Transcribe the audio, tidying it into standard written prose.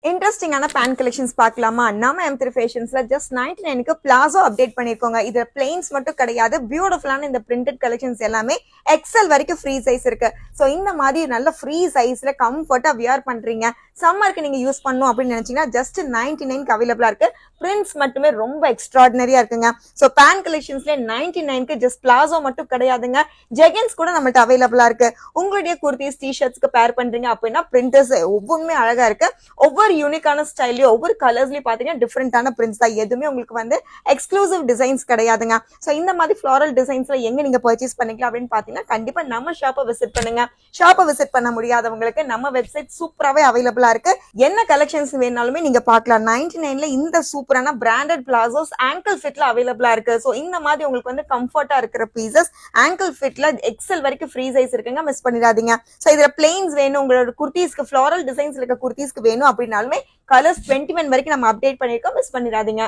இன்ட்ரெஸ்டிங்கான pant collections பார்க்கலாமா? நம்ம M3 ஃபேஷன்ஸ்ல ஜஸ்ட் 99க்கு பிளாசோ அப்டேட் பண்ணிருக்கோங்க. இதுல பிளெயின்ஸ் மட்டும் கிடையாது, பியூட்டிஃபுல்லான இந்த பிரிண்டட் கலெக்ஷன்ஸ் எல்லாமே எக்ஸல் வரைக்கும் ஃப்ரீ சைஸ் இருக்கு. ஸோ இந்த மாதிரி நல்ல ஃப்ரீ சைஸ்ல கம்ஃபர்ட்டா வியர் பண்றீங்க, சம்மருக்கு நீங்க யூஸ் பண்ணணும் அப்படின்னு நினைச்சீங்கன்னா ஜஸ்ட் 99க்கு அவைலபிளா இருக்கு. பிரிண்ட்ஸ் மட்டுமே ரொம்ப எக்ஸ்ட்ராடினரியா இருக்குங்க. ஸோ பேண்ட் கலெக்ஷன்ஸ்ல 99க்கு ஜஸ்ட் பிளாசோ மட்டும் கிடையாதுங்க, ஜெகின்ஸ் கூட நம்மள்ட்ட அவைலபிளா இருக்கு. உங்களுடைய குர்த்திஸ் டிஷர்ட்ஸ்க்கு பேர் பண்றீங்க அப்படின்னா பிரிண்டர்ஸ் ஒவ்வொன்றுமே அழகா இருக்கு. ஒவ்வொரு யூனிக்கான ஸ்டைலையும் ஒவ்வொரு கலர்ஸ்லயும் பாத்தீங்கன்னா டிஃப்ரெண்டான பிரிண்ட்ஸ் தான். எதுவுமே உங்களுக்கு வந்து எக்ஸ்க்ளூசிவ் டிசைன்ஸ் கிடையாதுங்க. ஸோ இந்த மாதிரி ஃபிளாரல் டிசைன்ஸ்ல எங்க நீங்க பர்ச்சேஸ் பண்ணிக்கலாம் அப்படின்னு பாத்தீங்கன்னா கண்டிப்பா நம்ம ஷாப்பை விசிட் பண்ணுங்க. ஷாப்பை விசிட் பண்ண முடியாதவங்களுக்கு நம்ம வெப்சைட் சூப்பராகவே அவைலபிளா இருக்கு. என்ன கலெக்ஷன்ஸ் வேணாலுமே நீங்க பார்க்கலாம். 99ல இந்த சூப்பரான பிராண்டட் பிளாசோஸ் ஆங்கிள் ஃபிட்ல அவைலபிளா இருக்கு. ஸோ இந்த மாதிரி உங்களுக்கு வந்து கம்ஃபர்ட்டா இருக்கிற பீசஸ் ஆங்கிள் ஃபிட்ல எக்ஸல் வரைக்கும் ஃப்ரீ சைஸ் இருக்குங்க, மிஸ் பண்ணிடாதீங்க. ஸோ இதுல பிளெயின்ஸ் வேணும், உங்களோட குர்த்திஸ்க்கு ஃபிளாரல் டிசைன்ஸ் இருக்க குர்த்திஸ்க்கு வேணும் அப்படின்னாலுமே கலர்ஸ் 21 வரைக்கும் நம்ம அப்டேட் பண்ணிருக்கோம், மிஸ் பண்ணிடாதீங்க.